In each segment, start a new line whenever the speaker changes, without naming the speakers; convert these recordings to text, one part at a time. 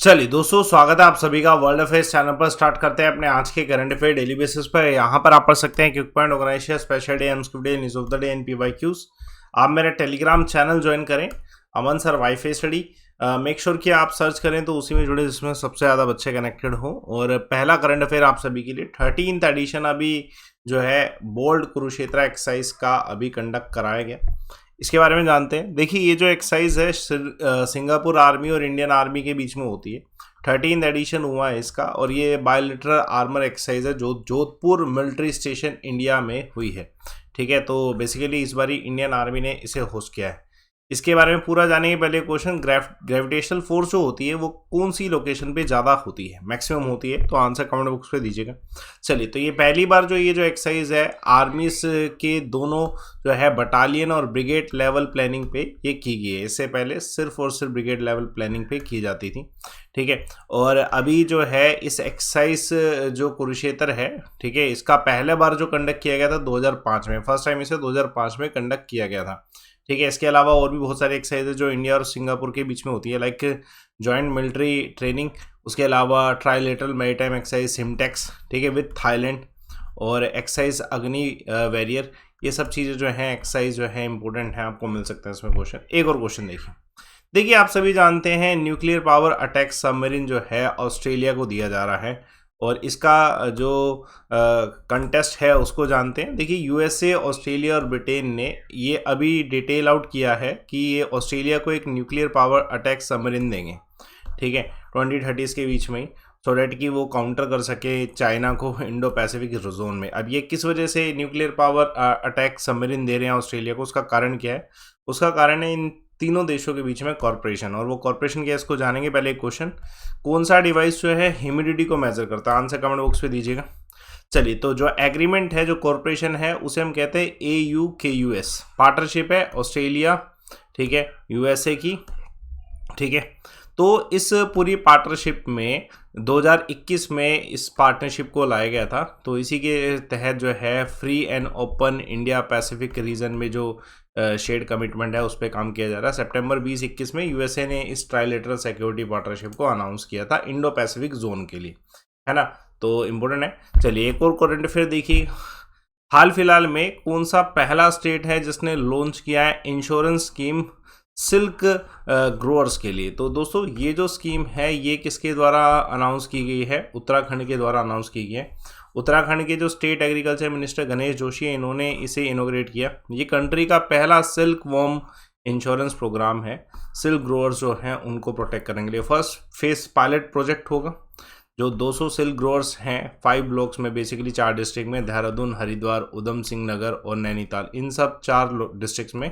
चलिए दोस्तों, स्वागत है आप सभी का वर्ल्ड अफेयर्स चैनल पर। स्टार्ट करते हैं अपने आज के करंट अफेयर डेली बेसिस पर। यहाँ पर आप पढ़ सकते हैं quick point, organisation, special day, MCQ day, news of the day, NPYQs. आप मेरा टेलीग्राम चैनल ज्वाइन करें, Aman sir wifi study. Make sure कि आप सर्च करें तो उसी में जुड़े जिसमें सबसे ज़्यादा बच्चे कनेक्टेड हो। और पहला करंट अफेयर आप सभी के लिए 13th एडिशन अभी जो है बोल्ड कुरुक्षेत्र एक्सरसाइज का अभी कंडक्ट कराया गया। इसके बारे में जानते हैं। देखिए, ये जो एक्सरसाइज है सिंगापुर आर्मी और इंडियन आर्मी के बीच में होती है। 13th एडिशन हुआ है इसका, और ये बायोलिटरल आर्मर एक्सरसाइज है जो जोधपुर मिलिट्री स्टेशन इंडिया में हुई है। ठीक है, तो बेसिकली इस बारी इंडियन आर्मी ने इसे होस्ट किया है। इसके बारे में पूरा जानेंगे। पहले क्वेश्चन, ग्रेविटेशनल फोर्स जो होती है वो कौन सी लोकेशन पे ज़्यादा होती है, मैक्सिमम होती है? तो आंसर कमेंट बॉक्स पे दीजिएगा। चलिए, तो ये पहली बार जो एक्सरसाइज है आर्मीज के दोनों जो है बटालियन और ब्रिगेड लेवल प्लानिंग पे ये की गई है। इससे पहले सिर्फ और सिर्फ ब्रिगेड लेवल प्लानिंग पे की जाती थी। ठीक है, और अभी जो है इस एक्सरसाइज जो कुरुक्षेत्र है, ठीक है, इसका पहले बार जो कंडक्ट किया गया था 2005 में। फर्स्ट टाइम इसे 2005 में कंडक्ट किया गया था। ठीक है, इसके अलावा और भी बहुत सारी एक्सरसाइज जो इंडिया और सिंगापुर के बीच में होती है, लाइक जॉइंट मिलिट्री ट्रेनिंग, उसके अलावा ट्राइलेटरल मैरीटाइम एक्सरसाइज सिमटेक्स, ठीक है, विद थाईलैंड, और एक्सरसाइज अग्नि वैरियर। ये सब चीज़ें जो हैं एक्सरसाइज जो है इंपॉर्टेंट है, आपको मिल सकते हैं इसमें क्वेश्चन। एक और क्वेश्चन देखिए, आप सभी जानते हैं न्यूक्लियर पावर अटैक सबमरीन जो है ऑस्ट्रेलिया को दिया जा रहा है, और इसका जो कंटेस्ट है उसको जानते हैं। देखिए, यूएसए, ऑस्ट्रेलिया और ब्रिटेन ने ये अभी डिटेल आउट किया है कि ये ऑस्ट्रेलिया को एक न्यूक्लियर पावर अटैक सबमरीन देंगे। ठीक है, 2030 के बीच में ही, सो डैट कि वो काउंटर कर सके चाइना को इंडो पैसिफिक जोन में। अब ये किस वजह से न्यूक्लियर पावर अटैक सबमरीन दे रहे हैं ऑस्ट्रेलिया को, उसका कारण क्या है? उसका कारण है इन तीनों देशों के बीच में कॉर्पोरेशन, और वो कॉर्पोरेशन क्या है इसको जानेंगे। पहले एक क्वेश्चन, कौन सा डिवाइस जो है ह्यूमिडिटी को मेजर करता है? आंसर कमेंट बॉक्स पे दीजिएगा। चलिए, तो जो एग्रीमेंट है, जो कॉर्पोरेशन है, उसे हम कहते हैं AUKUS। पार्टनरशिप है ऑस्ट्रेलिया, ठीक है, यूएसए की। ठीक है, तो इस पूरी पार्टनरशिप में 2021 में इस पार्टनरशिप को लाया गया था। तो इसी के तहत जो है free and open India Pacific region में जो शेड कमिटमेंट है उस पर काम किया जा रहा है। सितंबर 2021 में यूएसए ने इस ट्राइलेटरल सिक्योरिटी पार्टनरशिप को अनाउंस किया था इंडो पैसिफिक जोन के लिए, है ना। तो इम्पोर्टेंट है। चलिए, एक और करंट अफेयर देखिए, हाल फिलहाल में कौन सा पहला स्टेट है जिसने लॉन्च किया है इंश्योरेंस स्कीम सिल्क ग्रोअर्स के लिए? तो दोस्तों, ये जो स्कीम है ये किसके द्वारा अनाउंस की गई है? उत्तराखंड के द्वारा अनाउंस की गई है। उत्तराखंड के जो state agriculture minister Ganesh Joshi है, इन्होंने इसे इनोग्रेट किया। ये कंट्री का पहला सिल्क वॉर्म इंश्योरेंस प्रोग्राम है। सिल्क ग्रोअर्स जो हैं उनको प्रोटेक्ट करने के लिए फर्स्ट फेस पायलट प्रोजेक्ट होगा। जो 200 सिल्क ग्रोअर्स हैं 5 ब्लॉक्स में, बेसिकली 4 डिस्ट्रिक्ट में, देहरादून, हरिद्वार, उधम सिंह नगर और नैनीताल, इन सब 4 डिस्ट्रिक्ट्स में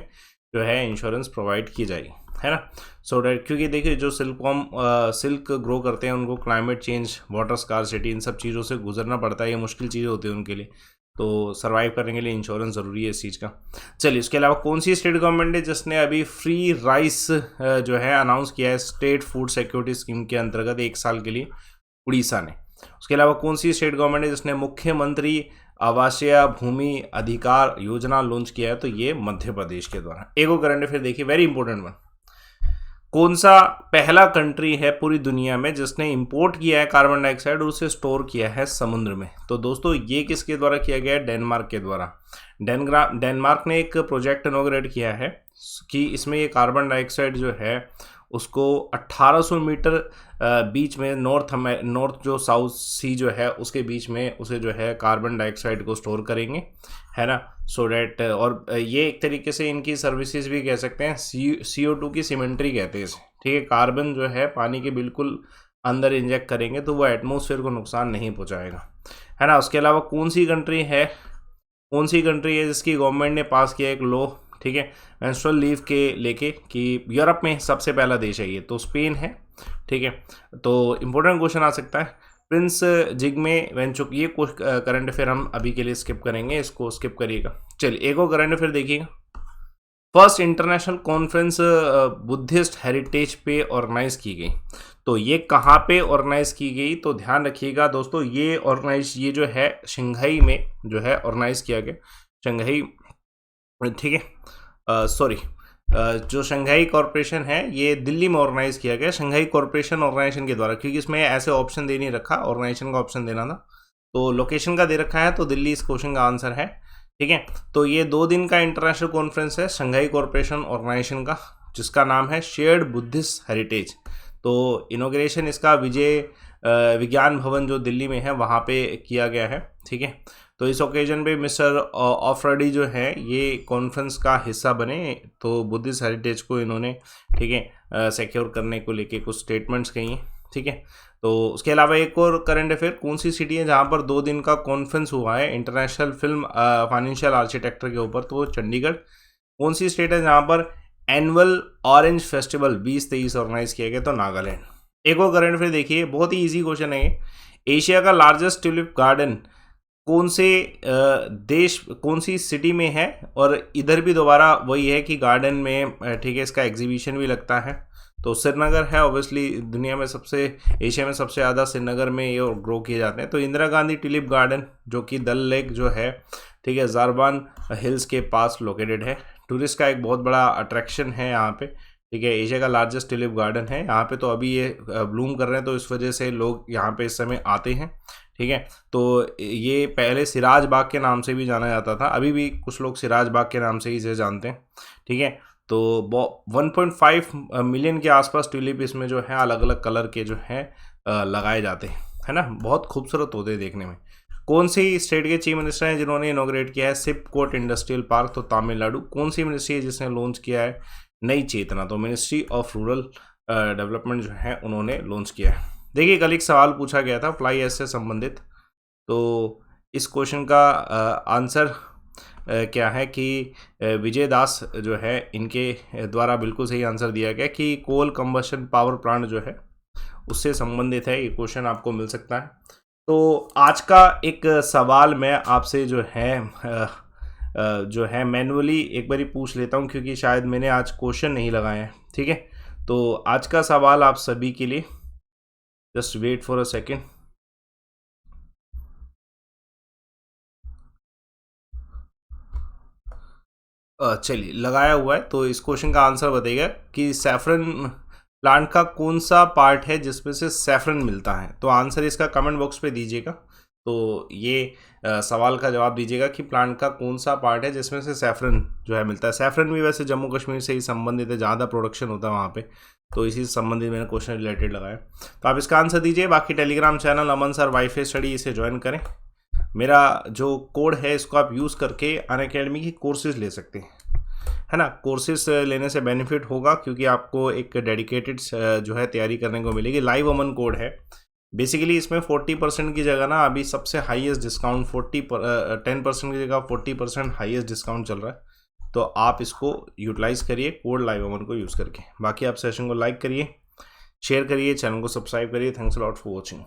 जो है इंश्योरेंस प्रोवाइड की जाएगी, है ना। सो डैट, क्योंकि देखिए जो सिल्क ग्रो करते हैं उनको क्लाइमेट चेंज, वाटर स्कार्सिटी, इन सब चीज़ों से गुजरना पड़ता है। ये मुश्किल चीज़ें होती है उनके लिए, तो सर्वाइव करने के लिए इंश्योरेंस ज़रूरी है इस चीज़ का। चलिए, उसके अलावा कौन सी स्टेट गवर्नमेंट है जिसने अभी फ्री राइस जो है अनाउंस किया है स्टेट फूड सिक्योरिटी स्कीम के अंतर्गत 1 साल के लिए? उड़ीसा ने। उसके अलावा कौन सी स्टेट गवर्नमेंट है जिसने मुख्यमंत्री आवासीय भूमि अधिकार योजना लॉन्च किया है? तो ये मध्य प्रदेश के द्वारा। एक और करंट अफेयर देखिए, वेरी इंपॉर्टेंट वन, कौन सा पहला कंट्री है पूरी दुनिया में जिसने इंपोर्ट किया है कार्बन डाइऑक्साइड और उसे स्टोर किया है समुद्र में? तो दोस्तों, ये किसके द्वारा किया गया है? डेनमार्क के द्वारा। डेनमार्क ने एक प्रोजेक्ट इनॉग्रेट किया है कि इसमें ये कार्बन डाइऑक्साइड जो है उसको 1800 मीटर बीच में नॉर्थ जो साउथ सी जो है उसके बीच में उसे जो है कार्बन डाइऑक्साइड को स्टोर करेंगे, है ना। सो डैट, और ये एक तरीके से इनकी सर्विसेज भी कह सकते हैं, CO2 की सीमेंट्री कहते हैं इसे। ठीक है, कार्बन जो है पानी के बिल्कुल अंदर इंजेक्ट करेंगे तो वो एटमॉस्फेयर को नुकसान नहीं पहुंचाएगा, है ना। उसके अलावा कौन सी कंट्री है जिसकी गवर्नमेंट ने पास किया एक लॉ, ठीक है, मेंस्ट्रुअल लीव के लेके, कि यूरोप में सबसे पहला देश है ये? तो स्पेन है। ठीक है, तो इंपॉर्टेंट क्वेश्चन आ सकता है, प्रिंस जिग्मे वेंचुक। ये करंट अफेयर हम अभी के लिए स्किप करेंगे, इसको स्किप करिएगा। चलिए, एक और करंट अफेयर देखिएगा, first international conference Buddhist heritage पे ऑर्गेनाइज की गई। तो ये कहाँ पे ऑर्गेनाइज की गई? तो ध्यान रखिएगा दोस्तों, ये जो है शंघाई में जो है ऑर्गेनाइज किया गया, शंघाई, ठीक है, सॉरी, जो शंघाई कॉरपोरेशन है ये दिल्ली में ऑर्गेनाइज किया गया, शंघाई कॉरपोरेशन ऑर्गेनाइजेशन के द्वारा, क्योंकि इसमें ऐसे ऑप्शन दे नहीं रखा, ऑर्गेनाइजेशन का ऑप्शन देना था, तो लोकेशन का दे रखा है, तो दिल्ली इस क्वेश्चन का आंसर है। ठीक है, तो ये 2 दिन का इंटरनेशनल कॉन्फ्रेंस है शंघाई कॉरपोरेशन ऑर्गेनाइजेशन का, जिसका नाम है शेयर्ड बुद्धिस्ट हेरिटेज। तो इनॉग्रेशन इसका विजय विज्ञान भवन जो दिल्ली में है वहाँ पे किया गया है। ठीक है, तो इस ओकेजन पे मिस्टर ऑफरडी जो है ये कॉन्फ्रेंस का हिस्सा बने, तो बुद्धिस्ट हेरिटेज को इन्होंने, ठीक है, सिक्योर करने को लेके कुछ स्टेटमेंट्स कही हैं। ठीक है, तो उसके अलावा एक और करंट अफेयर, कौन सी सिटी है जहाँ पर 2 दिन का कॉन्फ्रेंस हुआ है इंटरनेशनल फिल्म फाइनेंशियल आर्किटेक्चर के ऊपर, तो चंडीगढ़। कौन सी स्टेट है जहाँ पर एनुअल ऑरेंज फेस्टिवल 2023 ऑर्गेनाइज किया गया, तो नागालैंड। एक और करंट अफेयर देखिए, बहुत ही इजी क्वेश्चन है ये, एशिया का लार्जेस्ट ट्यूलिप गार्डन कौन से देश, कौन सी सिटी में है, और इधर भी दोबारा वही है कि गार्डन में, ठीक है, इसका एग्जीबिशन भी लगता है, तो श्रीनगर है। ऑब्वियसली दुनिया में सबसे, एशिया में सबसे ज़्यादा श्रीनगर में ये ग्रो किए जाते हैं। तो इंदिरा गांधी ट्यूलिप गार्डन जो कि दल लेक जो है, ठीक है, ज़ारबान हिल्स के पास लोकेटेड है, टूरिस्ट का एक बहुत बड़ा अट्रैक्शन है यहाँ पे। ठीक है, एशिया का लार्जेस्ट ट्यूलिप गार्डन है यहाँ पे, तो अभी ये ब्लूम कर रहे हैं, तो इस वजह से लोग यहाँ पे इस समय आते हैं। ठीक है, तो ये पहले सिराज बाग के नाम से भी जाना जाता था, अभी भी कुछ लोग सिराज बाग के नाम से ही इसे जानते हैं। ठीक है, तो 1.5 मिलियन के आसपास ट्यूलिप इसमें जो है अलग अलग कलर के जो है लगाए जाते हैं, है ना, बहुत खूबसूरत होते हैं देखने में। कौन सी स्टेट के चीफ मिनिस्टर हैं जिन्होंने इनॉग्रेट किया है सिपकोट इंडस्ट्रियल पार्क, तो तमिलनाडु। कौन सी मिनिस्ट्री है जिसने लॉन्च किया है नई चेतना, तो मिनिस्ट्री ऑफ रूरल डेवलपमेंट जो है उन्होंने लॉन्च किया है। देखिए, कल एक सवाल पूछा गया था फ्लाई एश से संबंधित, तो इस क्वेश्चन का आंसर क्या है कि विजय दास जो है इनके द्वारा बिल्कुल सही आंसर दिया गया कि कोल कंबशन पावर प्लांट जो है उससे संबंधित है, ये क्वेश्चन आपको मिल सकता है। तो आज का एक सवाल मैं आपसे जो है मैनुअली एक बारी पूछ लेता हूँ, क्योंकि शायद मैंने आज क्वेश्चन नहीं लगाए हैं। ठीक है, तो आज का सवाल आप सभी के लिए, just wait for a second. चलिए, लगाया हुआ है, तो इस क्वेश्चन का आंसर बताइएगा कि सैफरन प्लांट का कौन सा पार्ट है जिसमें से सैफरन मिलता है, तो आंसर इसका कमेंट बॉक्स पे दीजिएगा। तो ये सवाल का जवाब दीजिएगा कि प्लांट का कौन सा पार्ट है जिसमें से सैफरन जो है मिलता है। सैफरन भी वैसे जम्मू कश्मीर से ही संबंधित है, ज़्यादा प्रोडक्शन होता है वहाँ पे, तो इसी से संबंधित मैंने क्वेश्चन रिलेटेड लगाया। तो आप इसका आंसर दीजिए। बाकी टेलीग्राम चैनल अमन सर वाईफाई स्टडी, इसे ज्वाइन करें। मेरा जो कोड है इसको आप यूज़ करके अनअकैडमी की कोर्सेज ले सकते हैं, है ना। कोर्सेज लेने से बेनिफिट होगा क्योंकि आपको एक डेडिकेटेड जो है तैयारी करने को मिलेगी। लाइव अमन कोड है, बेसिकली इसमें 40% की जगह ना अभी सबसे हाईएस्ट डिस्काउंट 10% की जगह 40% हाईएस्ट डिस्काउंट चल रहा है, तो आप इसको यूटिलाइज़ करिए कोड लाइव अमन को यूज़ करके। बाकी आप सेशन को लाइक करिए, शेयर करिए, चैनल को सब्सक्राइब करिए। Thanks a lot for watching.